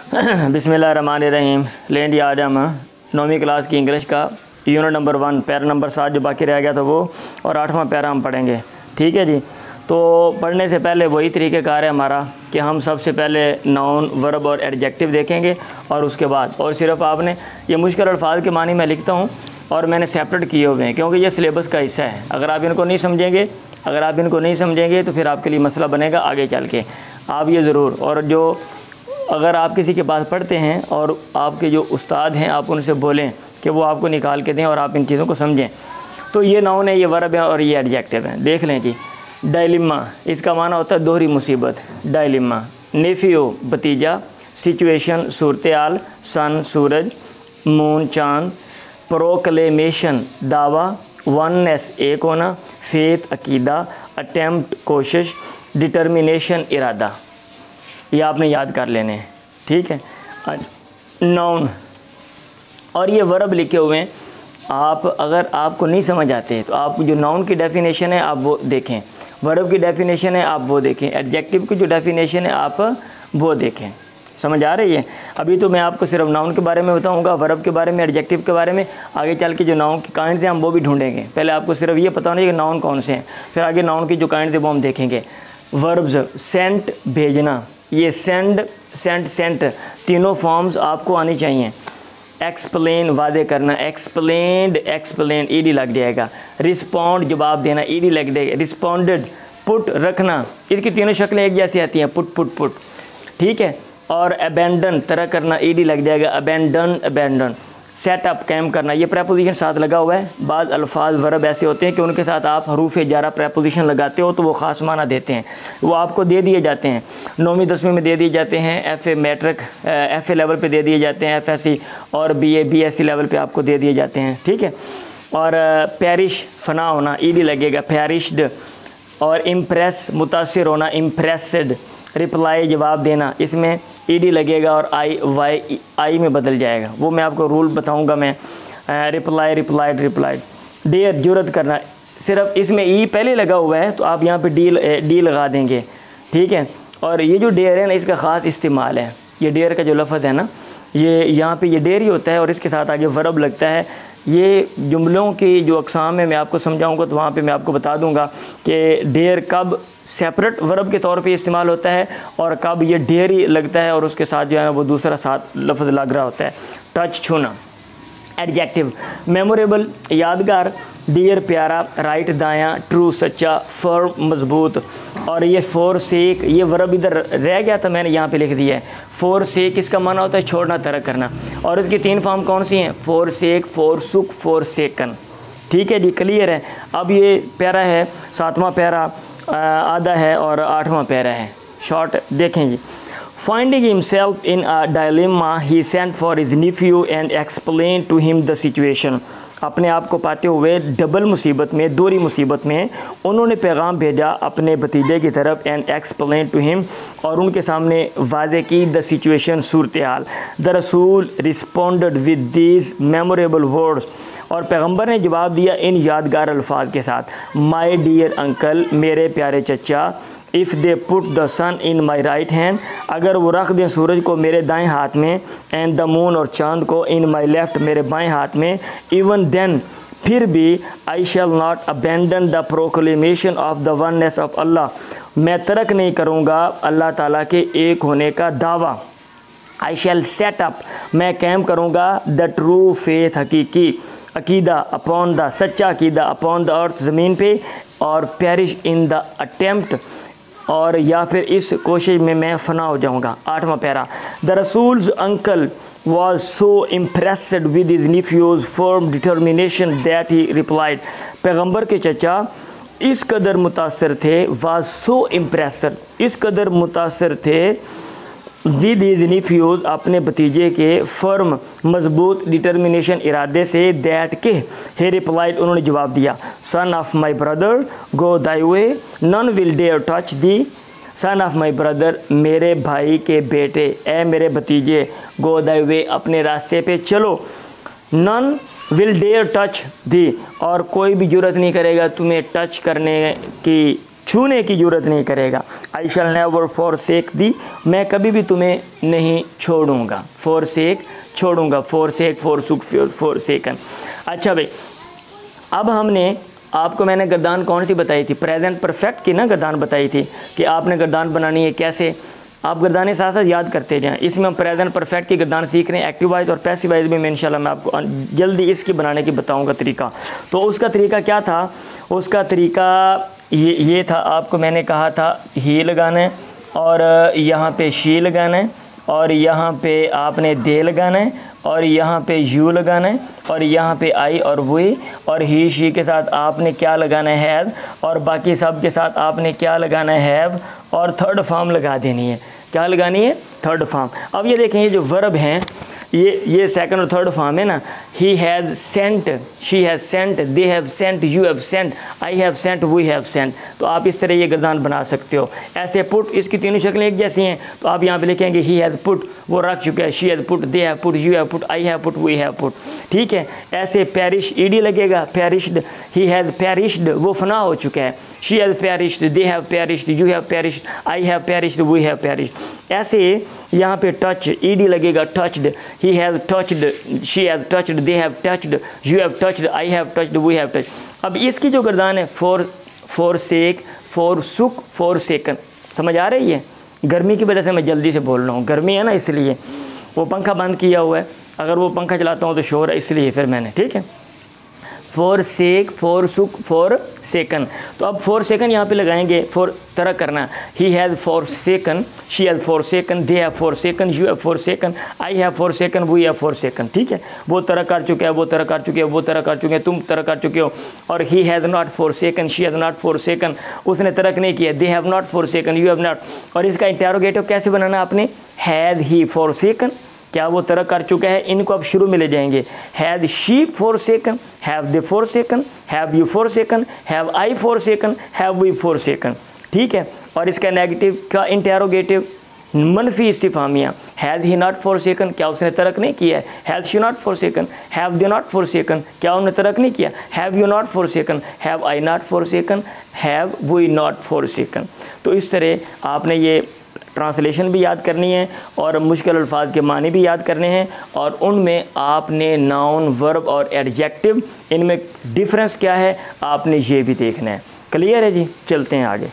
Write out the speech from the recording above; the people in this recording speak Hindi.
बिस्मिल्लाहिर्रहमानिर्रहीम। लेंडी आज हम 9वीं क्लास की इंग्लिश का यूनिट नंबर 1 पैरा नंबर 7 जो बाकी रह गया था वो और 8वां पैरा हम पढ़ेंगे। ठीक है जी। तो पढ़ने से पहले वही तरीक़ेकार है हमारा कि हम सबसे पहले नाउन, वर्ब और एडजेक्टिव देखेंगे और उसके बाद और सिर्फ आपने ये मुश्किल अल्फाज के मानी मैं लिखता हूँ और मैंने सेपरेट किए हुए हैं क्योंकि ये सिलेबस का हिस्सा है। अगर आप इनको नहीं समझेंगे तो फिर आपके लिए मसला बनेगा आगे चल के। आप ये ज़रूर, और जो अगर आप किसी के पास पढ़ते हैं और आपके जो उस्ताद हैं आप उनसे बोलें कि वो आपको निकाल के दें और आप इन चीज़ों को समझें। तो ये नाउन है, ये वर्ब है और ये एडजेक्टिव है। देख लें जी। डायलिमा, इसका माना होता है दोहरी मुसीबत। डायलिमा। नेफियो, भतीजा। सिचुएशन, सूरत-ए-हाल। सन, सूरज। मून, चाँद। प्रोक्लेमेशन, दावा। वननेस, एक होना। फेथ, अकीदा। अटेम्प्ट, कोशिश। डिटर्मिनेशन, इरादा। ये आपने याद कर लेने हैं। ठीक है। नाउन और ये वर्ब लिखे हुए हैं। आप अगर आपको नहीं समझ आते तो आप जो नाउन की डेफिनेशन है आप वो देखें, वर्ब की डेफिनेशन है आप वो देखें, एडजेक्टिव की जो डेफिनेशन है आप वो देखें। समझ आ रही है? अभी तो मैं आपको सिर्फ नाउन के बारे में बताऊंगा, वर्ब के बारे में, एडजेक्टिव के बारे में। आगे चल के जो नाउन की काइंड्स हैं हम वो भी ढूंढेंगे। पहले आपको सिर्फ ये पता होना चाहिए कि नाउन कौन से हैं, फिर आगे नाउन की जो काइंड्स हैं वो हम देखेंगे। वर्ब्स, सेंट, भेजना। ये सेंड, सेंट तीनों फॉर्म्स आपको आनी चाहिए। एक्सप्लेन, वादे करना। एक्सप्लेन ईडी लग जाएगा। रिस्पॉन्ड, जवाब देना, ईडी लग जाएगा। रिस्पॉन्डेड, पुट, रखना। इसकी तीनों शक्लें एक जैसी आती हैं, पुट। ठीक है। और अबेंडन, तरह करना, ईडी लग जाएगा। अबेंडन। सेटअप, कैम करना। ये प्रेपोजिशन साथ लगा हुआ है। बाद अल्फाज वर्ब ऐसे होते हैं कि उनके साथ आप हरूफ जारा प्रेपोजिशन लगाते हो तो वो ख़ास माना देते हैं, वो आपको दे दिए जाते हैं। 9वीं 10वीं में दे दिए जाते हैं, FA मैट्रिक FA लेवल पे दे दिए जाते हैं, FSC और BA BSc लेवल पे आपको दे दिए जाते हैं। ठीक है। और पेरिश, फना होना, ईडी लगेगा। पेरिश्ड। और इम्प्रेस, मुतासिर होना, इम्प्रेस्ड। रिप्लाई, जवाब देना, इसमें ईडी लगेगा और आई में बदल जाएगा। वो मैं आपको रूल बताऊंगा मैं। रिप्लाइड। डेयर, जुरत करना। सिर्फ इसमें ई पहले लगा हुआ है तो आप यहाँ पे डी लगा देंगे। ठीक है। और ये जो डेयर है ना इसका ख़ास इस्तेमाल है। ये डेयर का जो लफ्ज़ है ना ये यहाँ पे ये डेयर ही होता है और इसके साथ आगे वर्ब लगता है। ये जुमलों की जो अक़साम है मैं आपको समझाऊंगा तो वहाँ पे मैं आपको बता दूंगा कि डेयर कब सेपरेट वर्ब के तौर पे इस्तेमाल होता है और कब ये डेयर ही लगता है और उसके साथ जो है ना वो दूसरा साथ लफ्ज़ लग रहा होता है। टच, छूना। एडजेक्टिव, मेमोरेबल, यादगार। डियर, प्यारा। राइट, दायां। ट्रू, सच्चा। फर्म, मजबूत। और ये फोर सेक, ये वर्ब इधर रह गया था मैंने यहाँ पे लिख दिया है। फोर सेक इसका माना होता है छोड़ना, तरक करना। और इसकी 3 फॉर्म कौन सी हैं? फोर सेक, फोर सुक, फोर सेकन। ठीक है जी, क्लियर है। अब ये पैरा है, 7वां पैरा आधा है और 8वां पैरा है। शॉर्ट देखें जी। Finding himself in a dilemma, he sent for his nephew and explained to him the situation. अपने आप को पाते हुए डबल मुसीबत में, दोहरी मुसीबत में, उन्होंने पैगाम भेजा अपने भतीजे की तरफ। एंड एक्सप्लेन टू हिम, और उनके सामने वादे की द सिचुएशन, सूरत-ए-हाल। द रसूल responded with these memorable words, और पैगंबर ने जवाब दिया इन यादगार अल्फाज के साथ। माई डियर अंकल, मेरे प्यारे चचा। If they put the sun in my right hand, अगर वो रख दें सूरज को मेरे दाएं हाथ में। एंड द मून, और चांद को इन माई लेफ्ट, मेरे बाएं हाथ में। इवन देन, फिर भी। I shall not abandon the proclamation of the oneness of Allah, मैं तर्क नहीं करूँगा अल्लाह ताला के एक होने का दावा। आई शैल सेट अप, मैं कायम करूँगा द ट्रू फेथ, हकीकी अकीदा, अपॉन द, सच्चा अकीदा, अपॉन द अर्थ, ज़मीन पे। और पेरिश इन द अटेम्प्ट, और या फिर इस कोशिश में मैं फना हो जाऊंगा। 8वां para. The Rasul's uncle was so impressed with his nephew's firm determination that he replied, पैगंबर के चचा इस कदर मुतासर थे, was so impressed, इस कदर मुतासर थे विद हिज nephews, अपने भतीजे के, फर्म, मजबूत, डिटर्मिनेशन, इरादे से, दैट के, he replied, उन्होंने जवाब दिया। Son of my brother, go thy way, none will dare touch thee. Son of my brother, मेरे भाई के बेटे, ए मेरे भतीजे, गो दाई वे, अपने रास्ते पे चलो। नन विल डेयर टच दी, और कोई भी जुर्रत नहीं करेगा तुम्हें टच करने की, छूने की जरूरत नहीं करेगा। आई शैल नेवर फॉरसेक दी, मैं कभी भी तुम्हें नहीं छोड़ूंगा। फॉरसेक छोड़ूंगा, फॉरसेक, फॉरसुक, फॉरसेकन। अच्छा भाई, अब हमने आपको मैंने गर्दान कौन सी बताई थी, प्रेजेंट परफेक्ट की ना गर्दान बताई थी कि आपने गर्दान बनानी है कैसे। आप गर्दाने साथ साथ याद करते जाएं। इसमें हम प्रेजेंट परफेक्ट की गर्दान सीख रहे हैं, एक्टिव वॉइस और पैसिव वॉइस भी मैं इंशाल्लाह मैं आपको जल्दी इसकी बनाने की बताऊंगा तरीका। तो उसका तरीका क्या था, उसका तरीका ये था, आपको मैंने कहा था ही लगाना है और यहाँ पे शी लगाना है और यहाँ पे आपने दे लगाना है और यहाँ पे यू लगाना है और यहाँ पे आई और वी, और ही शी के साथ आपने क्या लगाना है, हैव, और बाकी सब के साथ आपने क्या लगाना है, हैव, और थर्ड फॉर्म लगा देनी है। क्या लगानी है, थर्ड फॉर्म। अब ये देखें, ये जो वर्ब हैं ये सेकंड और थर्ड फॉर्म है ना। He has sent, she has sent, they have sent, you have sent, I have sent, we have sent. तो आप इस तरह ये गर्दान बना सकते हो। ऐसे पुट, इसकी तीनों शक्लें एक जैसी हैं, तो आप यहाँ पे लिखेंगे ही हैज़ पुट, वो रख चुका है, she has put, they have put, you have put, I have put, we have put. ठीक है। ऐसे पेरिश, ईडी लगेगा, पेरिश्ड, ही हैज़ पेरिश्ड, वो फना हो चुका है, she has perished, they have perished, you have perished, I have perished, we have perished. ऐसे यहाँ पे टच, ईडी लगेगा, touched, he has touched, she has touched, they have touched, you have touched, I have touched, we have touched. अब इसकी जो गर्दान है फॉरसेक, फॉरसुक, फॉरसेकन, समझ आ रही है। गर्मी की वजह से मैं जल्दी से बोल रहा हूँ, गर्मी है ना इसलिए। वो पंखा बंद किया हुआ है, अगर वो पंखा चलाता हूँ तो शोर है, इसलिए फिर मैंने, ठीक है। Forsake, forsook, forsaken. तो अब फॉरसेकन यहाँ पे लगाएंगे, फॉर तरह करना। He has forsaken, she has forsaken, they have forsaken, you have forsaken, I have forsaken, we have forsaken. ठीक है। वो तरह कर चुके हैं, वो तरह कर चुके हैं, वो तरह कर चुके हैं, तुम तरह कर चुके हो। और he has not forsaken, she has not forsaken, उसने तरक नहीं किया, they have not forsaken, you have not. और इसका इंटेरोगेटिव कैसे बनाना आपने, हैज़ ही फॉरसेकन, क्या वो तरक कर चुका है, इनको अब शुरू में ले जाएंगे। Has she forsaken, have they forsaken, have you forsaken, have I forsaken, have we forsaken. ठीक है। और इसका नेगेटिव का इंटेरोगेटिव मनफी इस्तिफामिया, हैज़ ही नॉट फॉरसेकन, क्या उसने तरक नहीं किया है, has she not forsaken, have they not forsaken, क्या उन्होंने तरक नहीं किया, have you not forsaken, have I not forsaken, have we not forsaken. तो इस तरह आपने ये ट्रांसलेशन भी याद करनी है और मुश्किल अल्फाज के मानी भी याद करने हैं, और उनमें आपने नाउन, वर्ब और एडजेक्टिव, इनमें डिफरेंस क्या है आपने ये भी देखना है। क्लियर है जी। चलते हैं आगे।